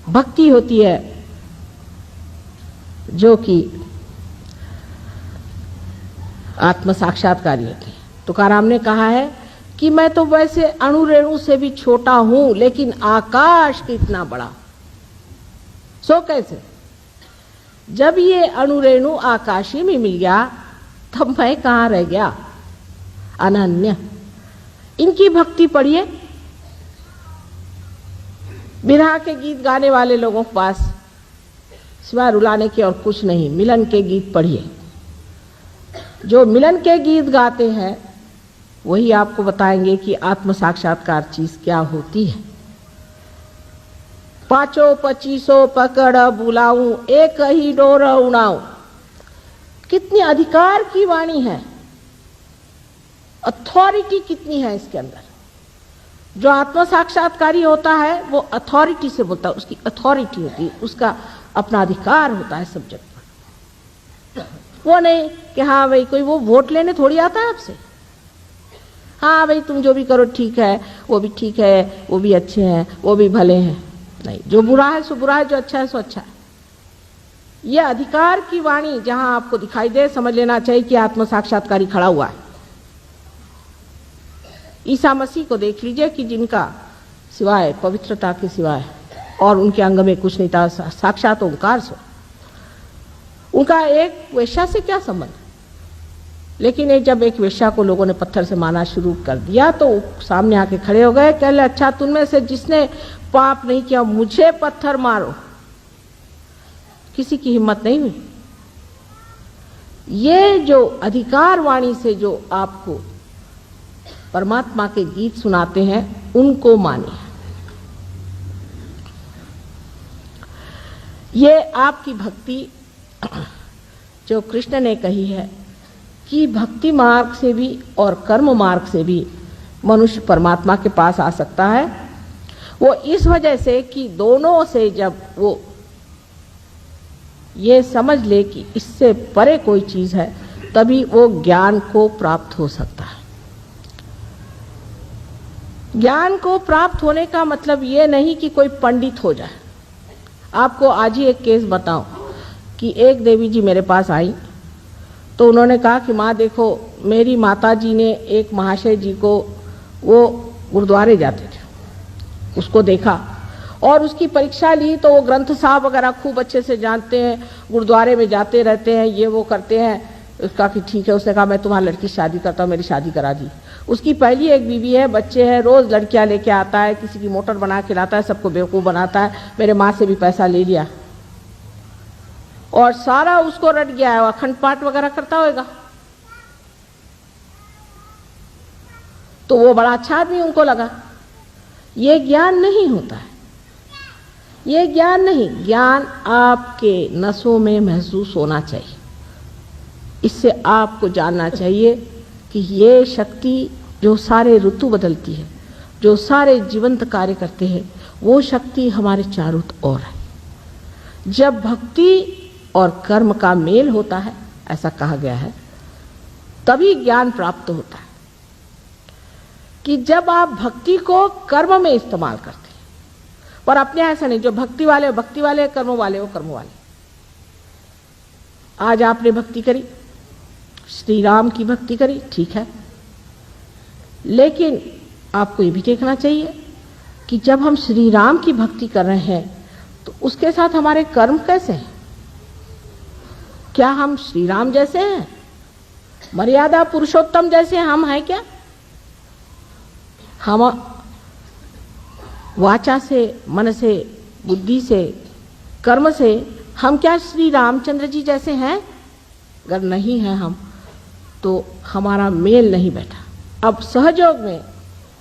भक्ति होती है जो कि आत्म साक्षात्कारी होती है। तुकाराम ने कहा है कि मैं तो वैसे अणु रेणु से भी छोटा हूं, लेकिन आकाश कितना बड़ा। सो कैसे? जब ये अणु रेणु आकाश ही में मिल गया, तब मैं कहां रह गया? अनन्य। इनकी भक्ति पढ़िए। बिरहा के गीत गाने वाले लोगों के पास सिवाय रुलाने के और कुछ नहीं। मिलन के गीत पढ़िए। जो मिलन के गीत गाते हैं वही आपको बताएंगे कि आत्म साक्षात्कार चीज क्या होती है। पाँचों पचीसों पकड़ बुलाऊं, एक ही डोर उड़ाऊं। कितनी अधिकार की वाणी है, अथॉरिटी कितनी है इसके अंदर। जो आत्म साक्षात्कारी होता है वो अथॉरिटी से बोलता है, उसकी अथॉरिटी होती है, उसका अपना अधिकार होता है सब्जेक्ट पर। वो नहीं कि हाँ भाई कोई वो वोट लेने थोड़ी आता है आपसे। हाँ भाई तुम जो भी करो ठीक है, वो भी ठीक है, वो भी अच्छे हैं, वो भी भले हैं। नहीं, जो बुरा है सो बुरा है, जो अच्छा है सो अच्छा है। ये अधिकार की वाणी जहां आपको दिखाई दे, समझ लेना चाहिए कि आत्म साक्षात्कारी खड़ा हुआ है। ईसा मसीह को देख लीजिए कि जिनका सिवाय पवित्रता के सिवाय और उनके अंग में कुछ नहीं था, साक्षात ओंकार से। उनका एक वेश्या से क्या संबंध? लेकिन जब एक वेश्या को लोगों ने पत्थर से मारना शुरू कर दिया तो सामने आके खड़े हो गए, कह ले अच्छा तुम से जिसने पाप नहीं किया मुझे पत्थर मारो। किसी की हिम्मत नहीं हुई। ये जो अधिकार वाणी से जो आपको परमात्मा के गीत सुनाते हैं उनको मानिए। ये आपकी भक्ति जो कृष्ण ने कही है कि भक्ति मार्ग से भी और कर्म मार्ग से भी मनुष्य परमात्मा के पास आ सकता है, वो इस वजह से कि दोनों से जब वो ये समझ ले कि इससे परे कोई चीज है, तभी वो ज्ञान को प्राप्त हो सकता है। ज्ञान को प्राप्त होने का मतलब ये नहीं कि कोई पंडित हो जाए। आपको आज ही एक केस बताऊं कि एक देवी जी मेरे पास आई तो उन्होंने कहा कि माँ देखो, मेरी माता जी ने एक महाशय जी को, वो गुरुद्वारे जाते थे, उसको देखा और उसकी परीक्षा ली तो वो ग्रंथ साहब वगैरह खूब अच्छे से जानते हैं, गुरुद्वारे में जाते रहते हैं, ये वो करते हैं। उसका कि ठीक है। उसने कहा मैं तुम्हारी लड़की से शादी करता हूँ, मेरी शादी करा दी। उसकी पहली एक बीवी है, बच्चे हैं, रोज लड़कियां लेके आता है, किसी की मोटर बना के लाता है, सबको बेवकूफ बनाता है। मेरे माँ से भी पैसा ले लिया और सारा उसको रट गया है, अखंड पाठ वगैरह करता होगा। तो वो बड़ा अच्छा आदमी उनको लगा। ये ज्ञान नहीं होता है, ये ज्ञान नहीं। ज्ञान आपके नसों में महसूस होना चाहिए। इससे आपको जानना चाहिए कि ये शक्ति जो सारे ऋतु बदलती है, जो सारे जीवंत कार्य करते हैं, वो शक्ति हमारे चारों ओर है। जब भक्ति और कर्म का मेल होता है, ऐसा कहा गया है, तभी ज्ञान प्राप्त होता है। कि जब आप भक्ति को कर्म में इस्तेमाल करते हैं, पर अपने ऐसा नहीं, जो भक्ति वाले भक्ति वाले, कर्म वाले वो कर्म वाले। आज आपने भक्ति करी, श्री राम की भक्ति करी, ठीक है, लेकिन आपको ये भी देखना चाहिए कि जब हम श्री राम की भक्ति कर रहे हैं तो उसके साथ हमारे कर्म कैसे हैं? क्या हम श्री राम जैसे हैं? मर्यादा पुरुषोत्तम जैसे हम हैं क्या? हम वाचा से, मन से, बुद्धि से, कर्म से हम क्या श्री रामचंद्र जी जैसे हैं? अगर नहीं है हम, तो हमारा मेल नहीं बैठा। अब सहयोग में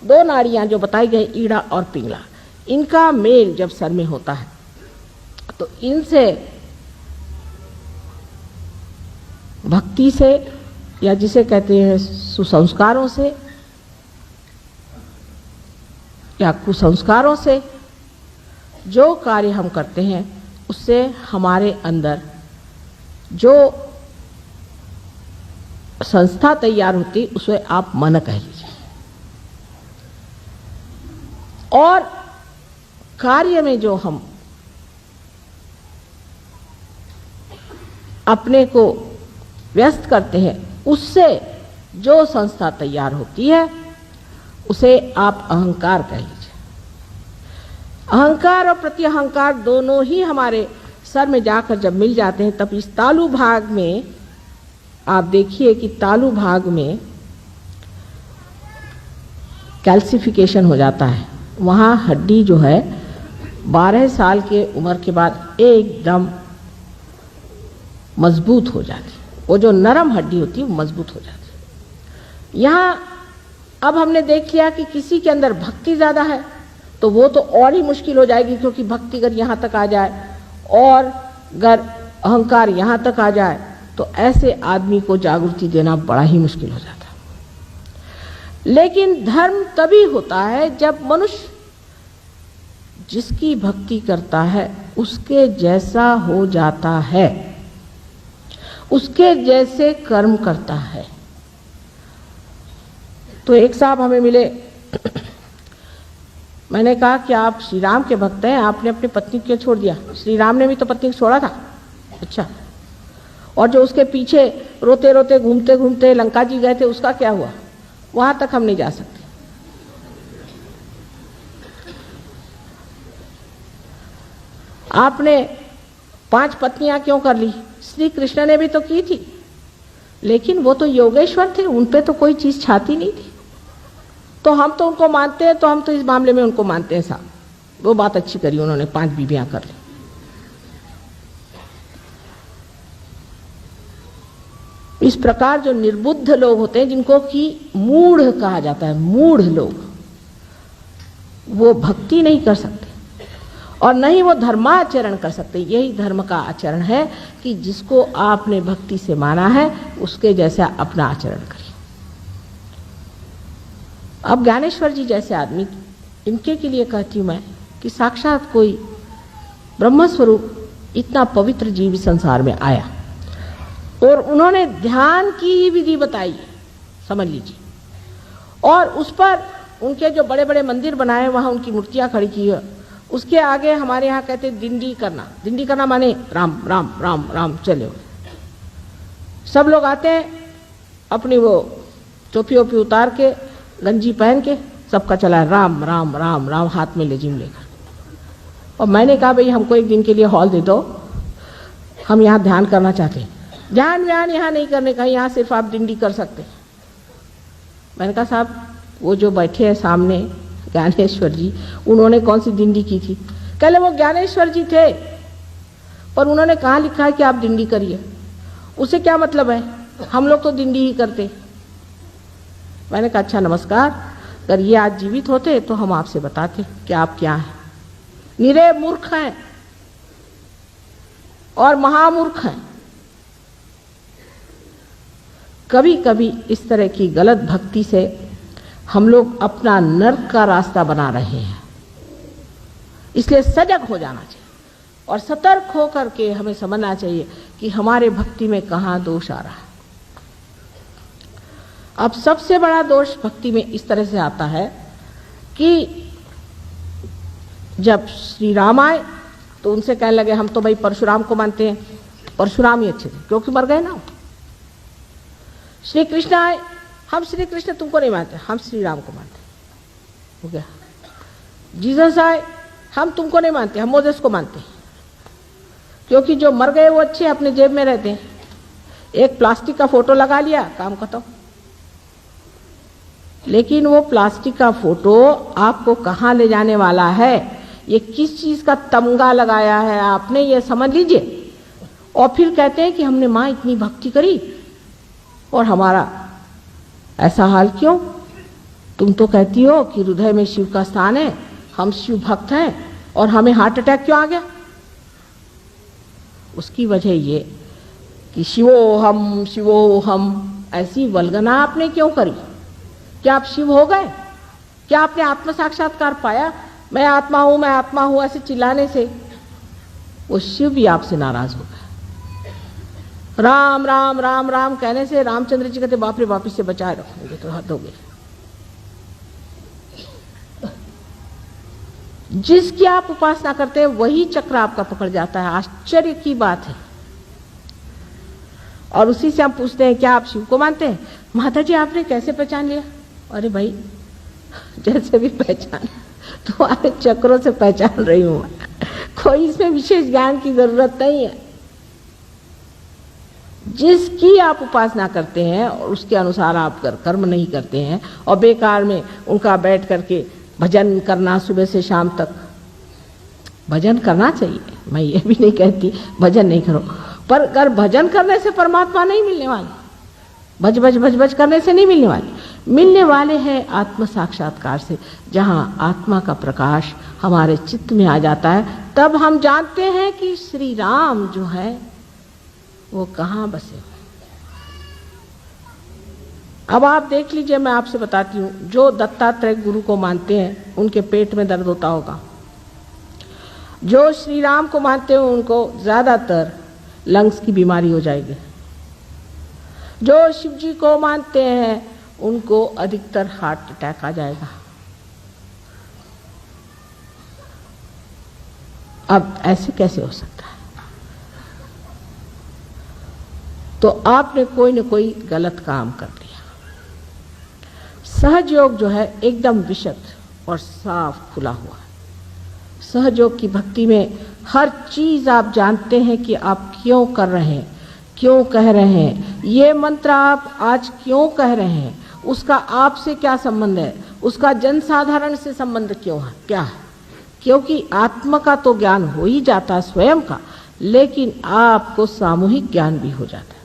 दो नाड़ियां जो बताई गई, ईड़ा और पिंगला, इनका मेल जब सर में होता है तो इनसे भक्ति से, या जिसे कहते हैं सुसंस्कारों से या कुसंस्कारों से जो कार्य हम करते हैं, उससे हमारे अंदर जो संस्था तैयार होती, उसे आप मन कह लीजिए। और कार्य में जो हम अपने को व्यस्त करते हैं, उससे जो संस्था तैयार होती है उसे आप अहंकार कह लीजिए। अहंकार और प्रत्यहंकार दोनों ही हमारे सर में जाकर जब मिल जाते हैं, तब इस तालु भाग में आप देखिए कि तालु भाग में कैल्सिफिकेशन हो जाता है। वहाँ हड्डी जो है 12 साल के उम्र के बाद एकदम मजबूत हो जाती है। वो जो नरम हड्डी होती है वो मजबूत हो जाती है। यहाँ अब हमने देख लिया कि किसी के अंदर भक्ति ज़्यादा है तो वो तो और ही मुश्किल हो जाएगी, क्योंकि भक्ति अगर यहाँ तक आ जाए और अगर अहंकार यहाँ तक आ जाए तो ऐसे आदमी को जागृति देना बड़ा ही मुश्किल हो जाता है। लेकिन धर्म तभी होता है जब मनुष्य जिसकी भक्ति करता है उसके जैसा हो जाता है, उसके जैसे कर्म करता है। तो एक साहब हमें मिले, मैंने कहा कि आप श्री राम के भक्त हैं, आपने अपनी पत्नी क्यों छोड़ दिया? श्री राम ने भी तो पत्नी को छोड़ा था। अच्छा, और जो उसके पीछे रोते रोते घूमते घूमते लंका जी गए थे उसका क्या हुआ? वहां तक हम नहीं जा सकते। आपने 5 पत्नियां क्यों कर ली? श्री कृष्ण ने भी तो की थी, लेकिन वो तो योगेश्वर थे, उन पे तो कोई चीज छाती नहीं थी। तो हम तो उनको मानते हैं, तो हम तो इस मामले में उनको मानते हैं साहब। वो बात अच्छी करी उन्होंने, 5 बीवियां कर ली। इस प्रकार जो निर्बुद्ध लोग होते हैं, जिनको कि मूढ़ कहा जाता है, मूढ़ लोग, वो भक्ति नहीं कर सकते और न ही वो धर्माचरण कर सकते। यही धर्म का आचरण है कि जिसको आपने भक्ति से माना है उसके जैसा अपना आचरण करिए। अब ज्ञानेश्वर जी जैसे आदमी, इनके के लिए कहती हूँ मैं कि साक्षात कोई ब्रह्मस्वरूप इतना पवित्र जीव संसार में आया और उन्होंने ध्यान की ही विधि बताई, समझ लीजिए, और उस पर उनके जो बड़े बड़े मंदिर बनाए वहाँ उनकी मूर्तियाँ खड़ी की है। उसके आगे हमारे यहाँ कहते हैं दिंडी करना। दिंडी करना माने राम राम राम राम चले। सब लोग आते हैं अपनी वो टोपी ओपी उतार के, गंजी पहन के, सबका चला राम राम राम राम, हाथ में लेजिम लेकर। और मैंने कहा भाई हमको एक दिन के लिए हॉल दे दो, हम यहाँ ध्यान करना चाहते हैं। ध्यान व्यान यहाँ नहीं करने का, यहाँ सिर्फ आप दिंडी कर सकते। मैंने कहा साहब वो जो बैठे हैं सामने ज्ञानेश्वर जी, उन्होंने कौन सी दिंडी की थी? कहले वो ज्ञानेश्वर जी थे, पर उन्होंने कहाँ लिखा है कि आप दिंडी करिए? उसे क्या मतलब है? हम लोग तो दिंडी ही करते। मैंने कहा अच्छा नमस्कार, अगर ये आज जीवित होते तो हम आपसे बताते कि आप क्या हैं। निरे मूर्ख हैं और महामूर्ख हैं। कभी कभी इस तरह की गलत भक्ति से हम लोग अपना नर्क का रास्ता बना रहे हैं। इसलिए सजग हो जाना चाहिए और सतर्क होकर के हमें समझना चाहिए कि हमारे भक्ति में कहाँ दोष आ रहा है। अब सबसे बड़ा दोष भक्ति में इस तरह से आता है कि जब श्री राम आए तो उनसे कहने लगे हम तो भाई परशुराम को मानते हैं, परशुराम ही अच्छे थे क्योंकि मर गए ना। श्री कृष्ण आए, हम श्री कृष्ण तुमको नहीं मानते, हम श्री राम को मानते, हो गया। जीसस आए, हम तुमको नहीं मानते, हम मोसेस को मानते, क्योंकि जो मर गए वो अच्छे अपने जेब में रहते हैं। एक प्लास्टिक का फोटो लगा लिया, काम खत्म। लेकिन वो प्लास्टिक का फोटो आपको कहाँ ले जाने वाला है, ये किस चीज का तमगा लगाया है आपने, ये समझ लीजिए। और फिर कहते हैं कि हमने माँ इतनी भक्ति करी और हमारा ऐसा हाल क्यों? तुम तो कहती हो कि हृदय में शिव का स्थान है, हम शिव भक्त हैं, और हमें हार्ट अटैक क्यों आ गया? उसकी वजह ये कि शिवो हम ऐसी वल्गना आपने क्यों करी? क्या आप शिव हो गए? क्या आपने आत्म साक्षात्कार पाया? मैं आत्मा हूं ऐसे चिल्लाने से वो शिव भी आपसे नाराज हो गए। राम राम राम राम कहने से रामचंद्र जी कहते बाप रे बाप, इससे बचाए रखोगे तो हद हो गई। जिसकी आप उपासना करते हैं वही चक्र आपका पकड़ जाता है। आश्चर्य की बात है। और उसी से हम पूछते हैं क्या आप शिव को मानते हैं? माता जी आपने कैसे पहचान लिया? अरे भाई जैसे भी पहचान, तुम्हारे चक्रों से पहचान रही हूं, कोई इसमें विशेष ज्ञान की जरूरत नहीं है। जिसकी आप उपासना करते हैं और उसके अनुसार आप कर्म नहीं करते हैं और बेकार में उनका बैठ करके भजन करना सुबह से शाम तक, भजन करना चाहिए, मैं ये भी नहीं कहती भजन नहीं करो, पर अगर भजन करने से परमात्मा नहीं मिलने वाले, भज भज भज भज करने से नहीं मिलने वाले, मिलने वाले हैं आत्म साक्षात्कार से, जहाँ आत्मा का प्रकाश हमारे चित्त में आ जाता है। तब हम जानते हैं कि श्री राम जो है वो कहाँ बसे हो। अब आप देख लीजिए, मैं आपसे बताती हूँ, जो दत्तात्रेय गुरु को मानते हैं उनके पेट में दर्द होता होगा, जो श्री राम को मानते हैं उनको ज्यादातर लंग्स की बीमारी हो जाएगी, जो शिव जी को मानते हैं उनको अधिकतर हार्ट अटैक आ जाएगा। अब ऐसे कैसे हो सकता है? तो आपने कोई न कोई गलत काम कर दिया। सहज योग जो है एकदम विशुद्ध और साफ खुला हुआ है। सहज योग की भक्ति में हर चीज आप जानते हैं कि आप क्यों कर रहे हैं, क्यों कह रहे हैं, ये मंत्र आप आज क्यों कह रहे हैं, उसका आपसे क्या संबंध है, उसका जनसाधारण से संबंध क्यों है, क्या है? क्योंकि आत्मा का तो ज्ञान हो ही जाता है स्वयं का, लेकिन आपको सामूहिक ज्ञान भी हो जाता है।